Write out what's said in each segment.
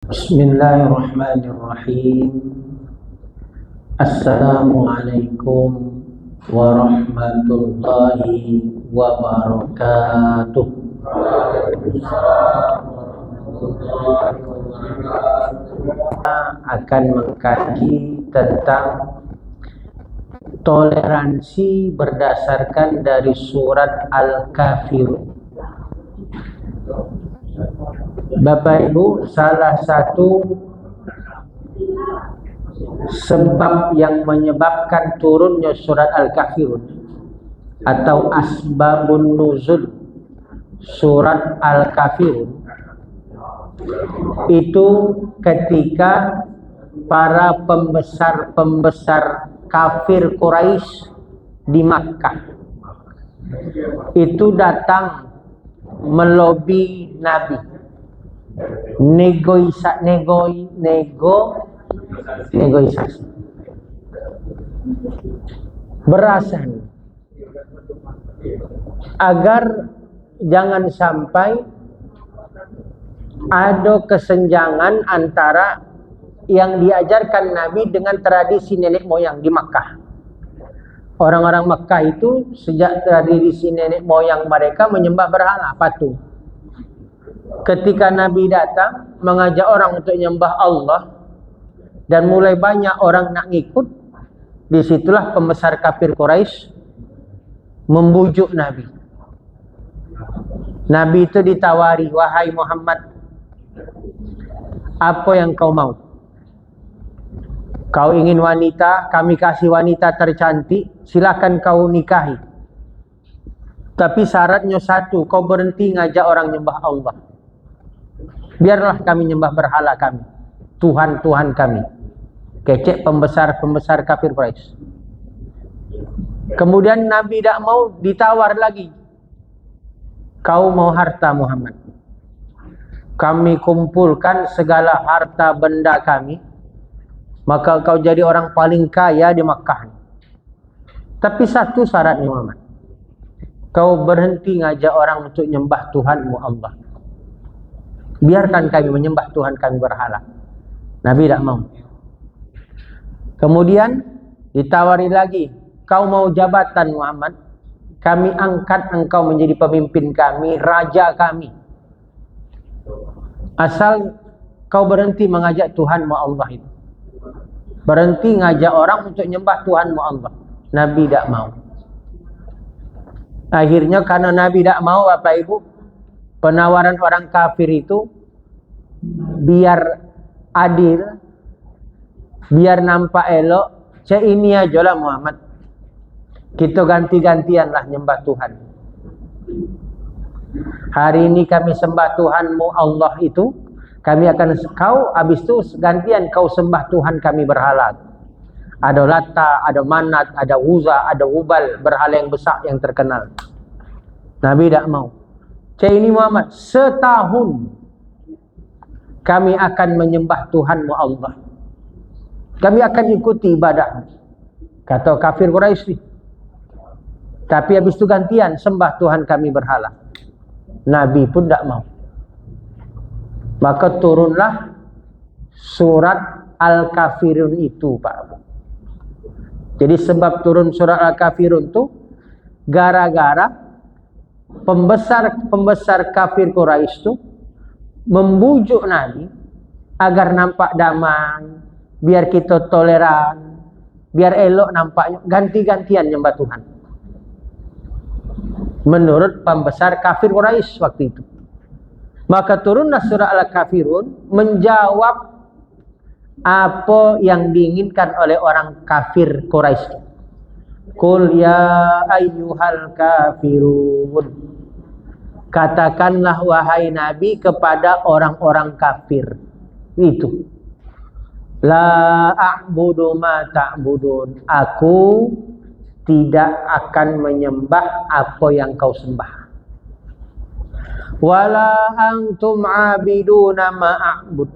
Bismillahirrahmanirrahim. Assalamualaikum warahmatullahi wabarakatuh. Akan mengkaji tentang toleransi berdasarkan dari surat Al-Kafirun. Bapak Ibu, salah satu sebab yang menyebabkan turunnya surat Al-Kafirun atau asbabun nuzul surat Al-Kafirun itu ketika para pembesar kafir Quraisy di Makkah itu datang melobi Nabi, negosiasi berasan agar jangan sampai ada kesenjangan antara yang diajarkan Nabi dengan tradisi nenek moyang di Makkah. Orang-orang Makkah itu sejak tradisi nenek moyang mereka menyembah berhala, patung. Ketika Nabi datang mengajak orang untuk menyembah Allah dan mulai banyak orang nak ngikut, disitulah pembesar kafir Quraisy membujuk Nabi. Nabi itu ditawari, wahai Muhammad, apa yang kau mau? Kau ingin wanita, kami kasih wanita tercantik, silakan kau nikahi. Tapi syaratnya satu, kau berhenti ngajak orang nyembah Allah. Biarlah kami nyembah berhala kami, Tuhan-Tuhan kami. Kecek pembesar kafir Quraisy. Kemudian Nabi tidak mau, ditawar lagi. Kau mau harta Muhammad? Kami kumpulkan segala harta benda kami, maka kau jadi orang paling kaya di Makkah. Tapi satu syarat Muhammad, kau berhenti ngajak orang untuk nyembah Tuhanmu Allah. Biarkan kami menyembah Tuhan kami berhala. Nabi tidak mau. Kemudian ditawari lagi, kau mau jabatan Muhammad? Kami angkat engkau menjadi pemimpin kami, raja kami. Asal kau berhenti mengajak Tuhanmu Allah itu. Berhenti ngajak orang untuk nyembah Tuhanmu Allah. Nabi tidak mau. Akhirnya karena Nabi tidak mau, Bapak Ibu, penawaran orang kafir itu biar adil, biar nampak elok, ini aja lah Muhammad, kita ganti-gantianlah nyembah Tuhan. Hari ini kami sembah Tuhanmu Allah itu, kami akan kau, habis itu gantian kau sembah Tuhan kami berhala. Ada Lata, ada Manat, ada Uzza, ada Hubal, berhala yang besar yang terkenal. Nabi tidak mau. Ini Muhammad, setahun kami akan menyembah Tuhanmu Allah. Kami akan ikuti ibadah, kata kafir Quraisy. Tapi habis itu gantian sembah Tuhan kami berhala. Nabi pun tidak mau. Maka turunlah surat Al-Kafirun itu, Pak. Jadi sebab turun surat Al-Kafirun itu gara-gara pembesar kafir Quraisy itu membujuk Nabi agar nampak damai, biar kita toleran, biar elok nampaknya, ganti-gantian nyembah Tuhan. Menurut pembesar kafir Quraisy waktu itu. Maka turunlah surah Al-Kafirun menjawab apa yang diinginkan oleh orang kafir Quraisy. Qul ya ayyuhal kafirun. Katakanlah wahai Nabi kepada orang-orang kafir itu. La a'budu ma ta'budun. Aku tidak akan menyembah apa yang kau sembah. Wala antum abiduna ma a'bud.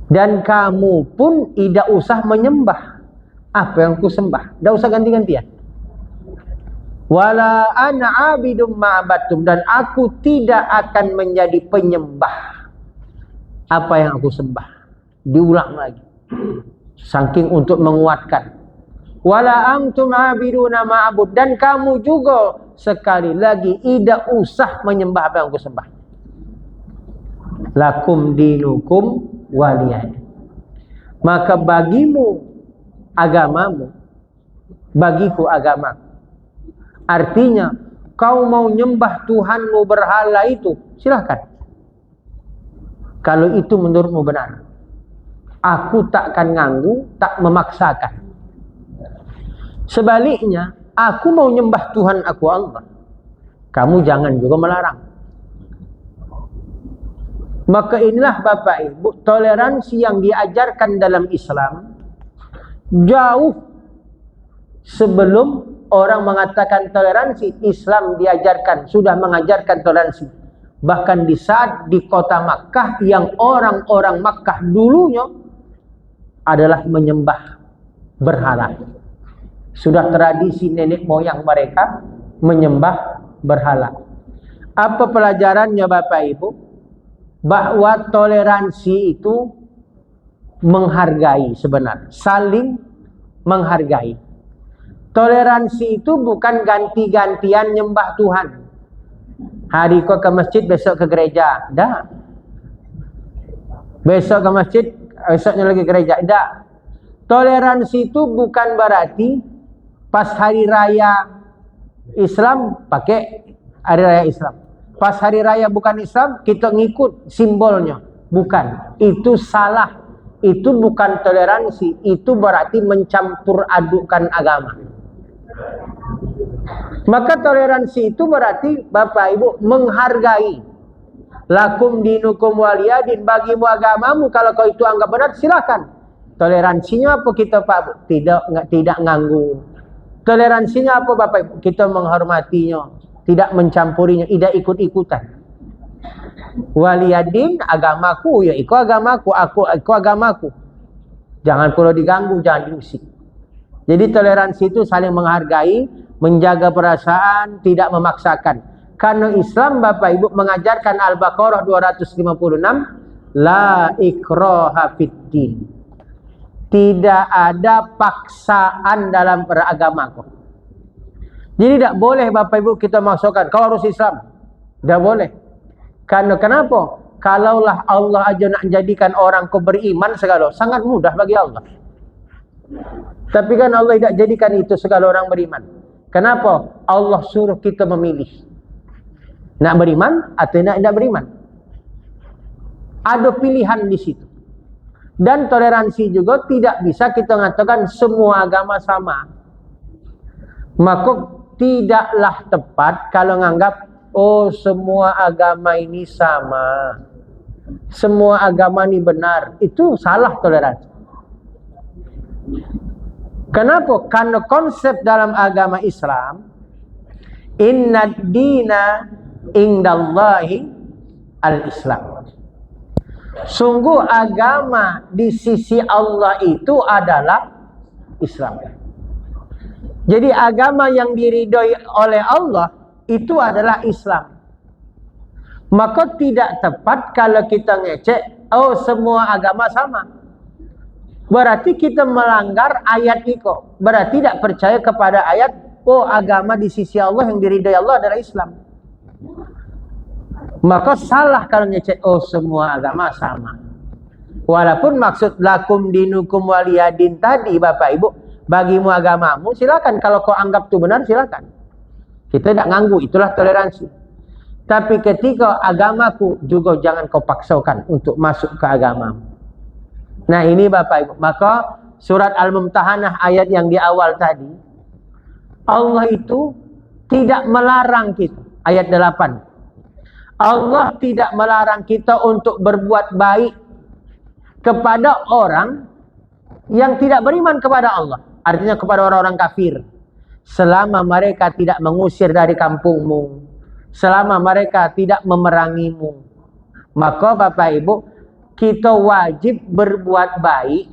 Dan kamu pun tidak usah menyembah apa yang ku sembah. Tidak usah ganti-gantian. Wala ana abidum ma'abatum. Dan aku tidak akan menjadi penyembah apa yang aku sembah. Diulang lagi. Saking untuk menguatkan. Wala antum abiduna ma'bud, dan kamu juga sekali lagi tidak usah menyembah apa yang aku sembah. Lakum dinukum waliyad. Maka bagimu agamamu, bagiku agamaku. Artinya kau mau nyembah Tuhanmu berhala itu, silahkan. Kalau itu menurutmu benar, aku takkan ganggu, tak memaksakan. Sebaliknya, aku mau nyembah Tuhan aku Allah, kamu jangan juga melarang. Maka inilah Bapak Ibu, toleransi yang diajarkan dalam Islam jauh sebelum orang mengatakan toleransi. Islam diajarkan, sudah mengajarkan toleransi. Bahkan di saat di kota Makkah, yang orang-orang Makkah dulunya adalah menyembah berhala. Sudah tradisi nenek moyang mereka menyembah berhala. Apa pelajarannya Bapak Ibu? Bahwa toleransi itu menghargai sebenarnya, saling menghargai. Toleransi itu bukan ganti-gantian nyembah Tuhan. Hari kau ke masjid, besok ke gereja. Dah. Besok ke masjid, besoknya lagi gereja. Dah. Toleransi itu bukan berarti pas hari raya Islam pakai hari raya Islam. Pas hari raya bukan Islam, kita ngikut simbolnya. Bukan. Itu salah. Itu bukan toleransi. Itu berarti mencampur adukkan agama. Maka toleransi itu berarti Bapak Ibu menghargai. Lakum dinukum waliyadin, bagimu agamamu, kalau kau itu anggap benar silakan. Toleransinya apa kita Pak? Tidak nganggu. Toleransinya apa Bapak Ibu? Kita menghormatinya, tidak mencampurinya, tidak ikut-ikutan. Waliyadin, agamaku, ya ikut agamaku, aku agamaku. Jangan perlu diganggu, jangan diusik. Jadi toleransi itu saling menghargai, menjaga perasaan, tidak memaksakan. Karena Islam Bapak Ibu mengajarkan Al-Baqarah 256, la ikraha fiddin. Tidak ada paksaan dalam beragamaku. Jadi tidak boleh Bapak Ibu kita masukkan kau harus Islam. Tidak boleh. Karena kenapa? Kalaulah Allah aja nak jadikan orang kau beriman segala, sangat mudah bagi Allah. Tapi kan Allah tidak jadikan itu segala orang beriman. Kenapa? Allah suruh kita memilih. Nak beriman atau nak tidak beriman. Ada pilihan di situ. Dan toleransi juga tidak bisa kita mengatakan semua agama sama. Maka tidaklah tepat kalau menganggap oh semua agama ini sama. Semua agama ini benar. Itu salah toleransi. Kenapa? Karena konsep dalam agama Islam, inna dina indallahi al-Islam. Sungguh agama di sisi Allah itu adalah Islam. Jadi agama yang diridhoi oleh Allah itu adalah Islam. Maka tidak tepat kalau kita ngecek, oh semua agama sama. Berarti kita melanggar ayat itu. Berarti tidak percaya kepada ayat, oh agama di sisi Allah yang diridhoi Allah adalah Islam. Maka salah kalau ngecek, oh semua agama sama. Walaupun maksud lakum dinukum waliyadin tadi Bapak Ibu, bagimu agamamu, silakan. Kalau kau anggap itu benar, silakan. Kita tidak nganggu, itulah toleransi. Tapi ketika agamaku juga jangan kau paksakan untuk masuk ke agamamu. Nah ini Bapak Ibu, maka surat Al-Mumtahanah ayat yang di awal tadi, Allah itu tidak melarang kita. Ayat 8. Allah tidak melarang kita untuk berbuat baik kepada orang yang tidak beriman kepada Allah. Artinya kepada orang-orang kafir. Selama mereka tidak mengusir dari kampungmu. Selama mereka tidak memerangimu. Maka Bapak Ibu, kita wajib berbuat baik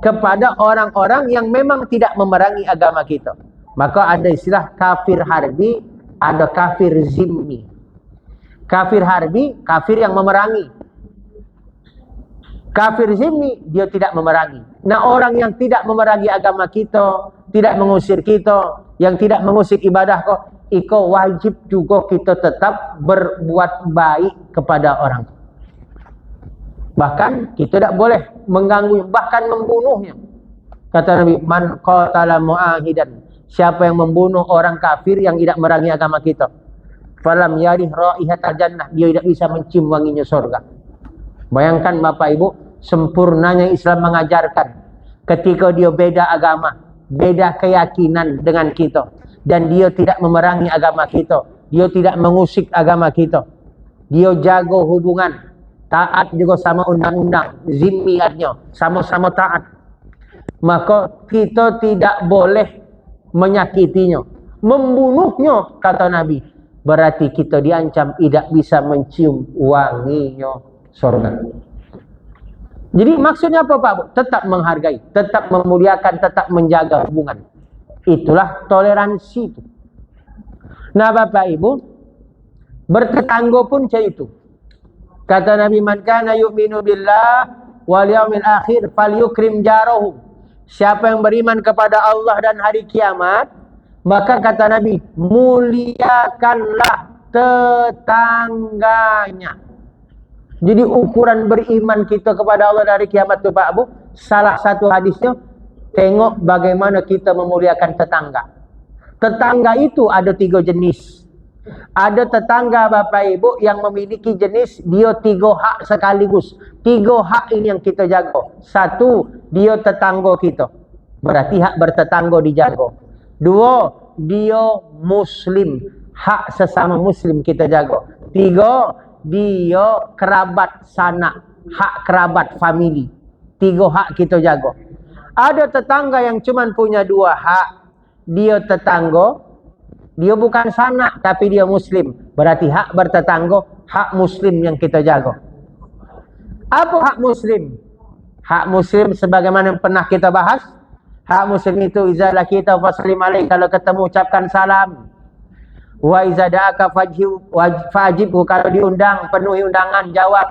kepada orang-orang yang memang tidak memerangi agama kita. Maka ada istilah kafir harbi, ada kafir zimmi. Kafir harbi, kafir yang memerangi. Kafir zimmi, dia tidak memerangi. Nah, orang yang tidak memerangi agama kita, tidak mengusir kita, yang tidak mengusir ibadah kok, iko wajib juga kita tetap berbuat baik kepada orang. Bahkan kita tidak boleh mengganggu, bahkan membunuhnya. Kata Nabi, man qatala mu'ahidan, siapa yang membunuh orang kafir yang tidak memerangi agama kita, falam yarih raihatal jannah, dia tidak bisa mencium wanginya surga. Bayangkan Bapak Ibu, sempurnanya Islam mengajarkan ketika dia beda agama, beda keyakinan dengan kita, dan dia tidak memerangi agama kita, dia tidak mengusik agama kita, dia jaga hubungan, taat juga sama undang-undang, zimmiatnya, sama-sama taat, maka kita tidak boleh menyakitinya, membunuhnya, kata Nabi. Berarti kita diancam tidak bisa mencium wanginya surga. Jadi maksudnya apa Pak? Tetap menghargai, tetap memuliakan, tetap menjaga hubungan. Itulah toleransi itu. Nah Bapak Ibu, bertetangga pun macam itu. Kata Nabi, man kana yu'minu billah wal yaumil akhir falyukrim jarahu. Siapa yang beriman kepada Allah dan hari kiamat, maka kata Nabi, muliakanlah tetangganya. Jadi ukuran beriman kita kepada Allah dari kiamat itu Pak Abu, salah satu hadisnya, tengok bagaimana kita memuliakan tetangga. Tetangga itu ada 3 jenis. Ada tetangga Bapak Ibu yang memiliki jenis dia 3 hak sekaligus. 3 hak ini yang kita jaga. 1, dia tetangga kita, berarti hak bertetangga dijaga. 2, dia muslim, hak sesama muslim kita jaga. 3, dia kerabat sanak, hak kerabat family. 3 hak kita jaga. Ada tetangga yang cuma punya 2 hak. Dia tetangga, dia bukan sanak tapi dia muslim, berarti hak bertetangga, hak muslim yang kita jaga. Apa hak muslim? Hak muslim sebagaimana yang pernah kita bahas, hak muslim itu iza laqita fasallim alaih, kalau ketemu ucapkan salam. Wa iza da'aka fajibhu, kalau diundang penuhi undangan, jawab.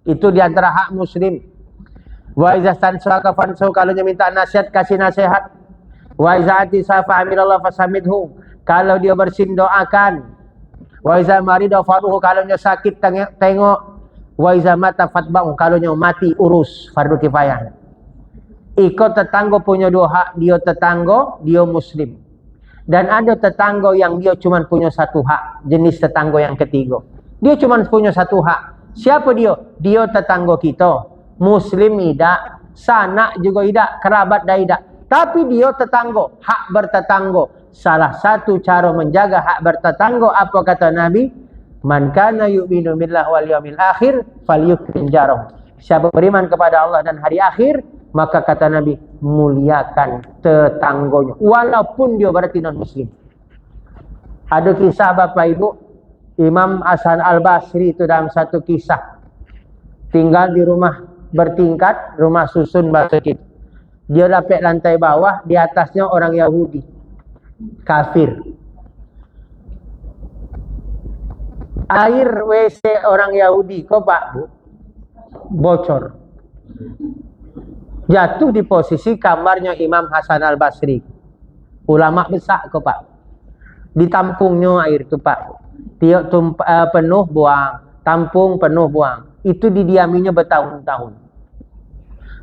Itu diantara hak muslim. Wa iza stansaka fansu, kalau dia minta nasihat kasih nasihat. Wa iza atisa fa'amilallah fasamidhu, kalau dia bersin doakan. Wa iza marida faruhu, kalau dia sakit tengok. Wa iza mata fatba'u, kalau dia mati urus, fardu kifayah. Ikut tetangga punya 2 hak, dia tetangga, dia muslim. Dan ada tetangga yang dia cuma punya 1 hak, jenis tetangga yang ketiga. Dia cuma punya 1 hak. Siapa dia? Dia tetangga kita. Muslim tidak, sanak juga tidak, kerabat dah tidak. Tapi dia tetangga, hak bertetangga. Salah satu cara menjaga hak bertetangga, apa kata Nabi? Man kana yu'minu billah wal yaumil akhir falyukrim jarahu. Siapa beriman kepada Allah dan hari akhir, maka kata Nabi, muliakan tetangganya, walaupun dia berarti non muslim. Ada kisah Bapak Ibu, Imam Hasan Al-Basri itu dalam satu kisah, tinggal di rumah bertingkat, rumah susun bahasa kita. Dia dapat lantai bawah, di atasnya orang Yahudi kafir. Air WC orang Yahudi kok Pak Bu bocor, jatuh di posisi kamarnya Imam Hasan Al-Basri, ulama besar kok Pak. Ditampungnya air itu Pak, tiap penuh buang, tampung penuh buang. Itu didiaminya bertahun-tahun.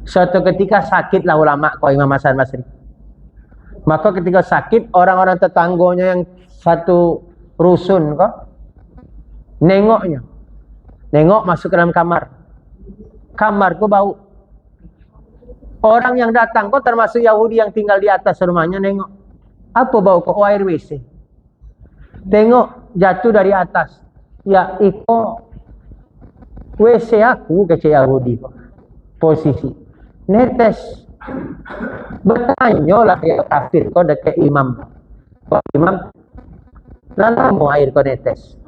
Suatu ketika sakitlah ulama kok Imam Hasan Al-Basri. Maka ketika sakit, orang-orang tetangganya yang satu rusun kok nengoknya, nengok masuk ke dalam kamar. Kamarku bau. Orang yang datang kok termasuk Yahudi yang tinggal di atas rumahnya nengok. Apa bau kok? Oh, air WC. Tengok jatuh dari atas. Ya iko WC aku kece Yahudi kok. Posisi. Netes. Bertanya lah ya kafir kok dekat imam. Kok imam? Lalamu air kok netes.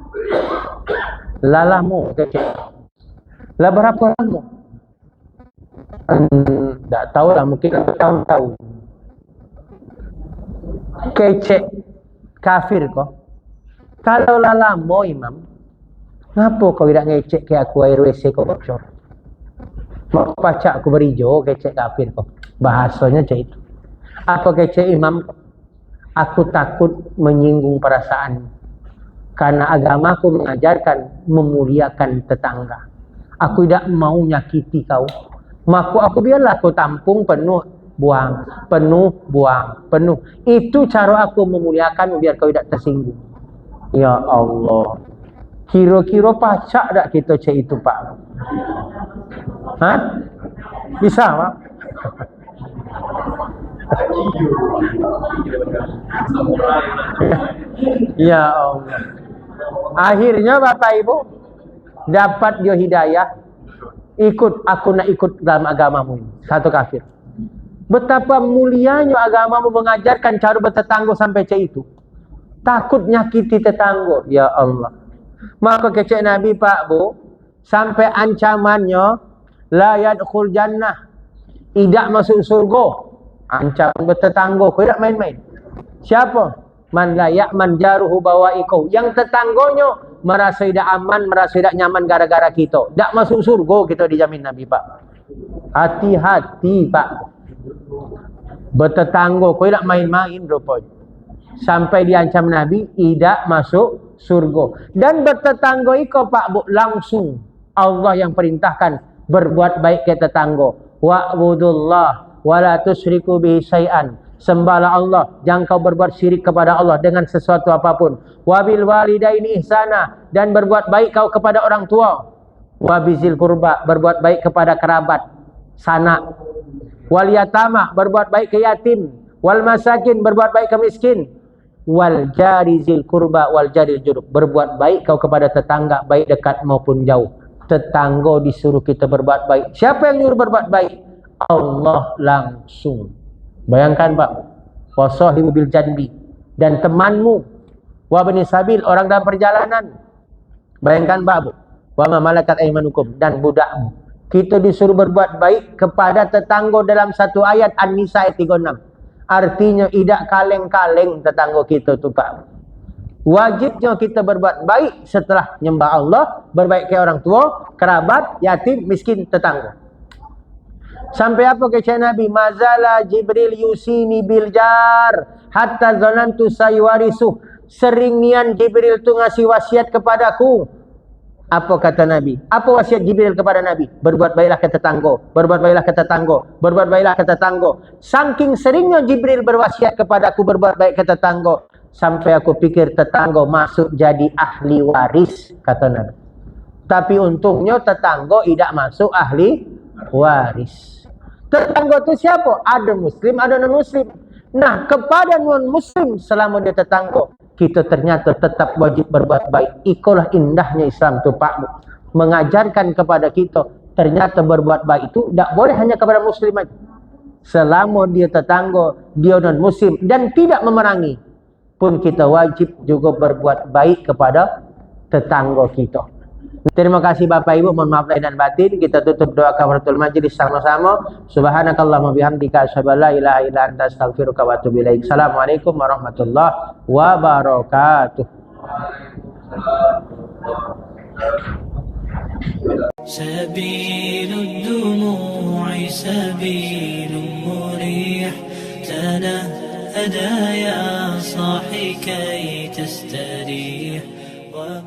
Lalamu kece. Lah berapa lama? Tak tahu lah, mungkin tahun-tahun. Kecek kafir kok. Kalau lama imam, ngapa kau tidak ngecek ke aku air WC kau bocor? Mak pacak aku berijo kecek kafir kok. Bahasanya cek itu. Apa kecek imam? Aku takut menyinggung perasaan. Karena agamaku mengajarkan memuliakan tetangga. Aku tidak mau nyakiti kau. Maka aku biarlah kau tampung penuh buang, penuh buang, penuh. Itu cara aku memuliakan biar kau tidak tersinggung. Ya Allah. Kira-kira pacak tak kita cek itu Pak? Hah? Bisa Pak? Ya Allah. Akhirnya Bapak Ibu dapat dia hidayah. Aku nak ikut dalam agamamu ini. Satu kafir. Betapa mulianya agamamu mengajarkan cara bertetangga sampai cek itu. Takut nyakiti tetangga. Ya Allah. Maka kecek Nabi Pak Bu, sampai ancamannya la yadkhul jannah, tidak masuk surga. Ancaman bertetangga, kau tidak main-main. Siapa? Man la ya'man jaruhu bawa'iqau. Yang tetangganya merasa tidak aman, merasa tidak nyaman gara-gara kita. Tak masuk surga kita dijamin Nabi Pak. Hati-hati Pak. Bertetangga, kau tidak main-main rupanya. Sampai diancam Nabi, tidak masuk surga. Dan bertetangga itu Pak Bu, langsung Allah yang perintahkan berbuat baik ke tetangga. Wa'budullah wa la tusyriku bihi syai'an. Sembahlah Allah, jangan kau berbuat syirik kepada Allah dengan sesuatu apapun. Wabil walidaini ihsana, dan berbuat baik kau kepada orang tua. Wabizil kurba, berbuat baik kepada kerabat, sanak. Wal yatama, berbuat baik ke yatim. Wal masakin, berbuat baik ke miskin. Wal jarizil kurba wal jaril junub, berbuat baik kau kepada tetangga, baik dekat maupun jauh. Tetangga disuruh kita berbuat baik. Siapa yang nyuruh berbuat baik? Allah langsung. Bayangkan Pak, wasahibu bil janbi, dan temanmu, wa bani sabil, orang dalam perjalanan. Bayangkan Pak Bu, wa ma malakat aymanukum, dan budakmu. Kita disuruh berbuat baik kepada tetangga dalam satu ayat An-Nisa ayat 36. Artinya tidak kaleng-kaleng tetangga kita tu Pak. Wajibnya kita berbuat baik setelah nyembah Allah, berbaik ke orang tua, kerabat, yatim, miskin, tetangga. Sampai apa kata Nabi? Mazala Jibril yusini bil jar hatta zanantu sayuarisu. Sering nian Jibril tu ngasih wasiat kepadaku. Apa kata Nabi? Apa wasiat Jibril kepada Nabi? Berbuat baiklah ke tetangga, berbuat baiklah ke tetangga, berbuat baiklah ke tetangga. Saking seringnya Jibril berwasiat kepadaku berbuat baik ke tetangga, sampai aku pikir tetangga masuk jadi ahli waris, kata Nabi. Tapi untungnya tetangga tidak masuk ahli waris. Tetangga itu siapa? Ada muslim, ada non muslim. Nah, kepada non muslim selama dia tetangga, kita ternyata tetap wajib berbuat baik. Itulah indahnya Islam tu Pak Bu. Mengajarkan kepada kita, ternyata berbuat baik itu tidak boleh hanya kepada muslim saja. Selama dia tetangga, dia non muslim dan tidak memerangi, pun kita wajib juga berbuat baik kepada tetangga kita. Terima kasih Bapak Ibu, mohon maaf lahir dan batin. Kita tutup doa kafaratul majlis sama-sama. Subhanakallahumma bihamdika asyhadu an la ilaha illa anta astaghfiruka wa atubu ilaik. Assalamualaikum warahmatullahi wabarakatuh. Sabilud dumu'i sabilun murih tanahada ya sahi kay tastarih wa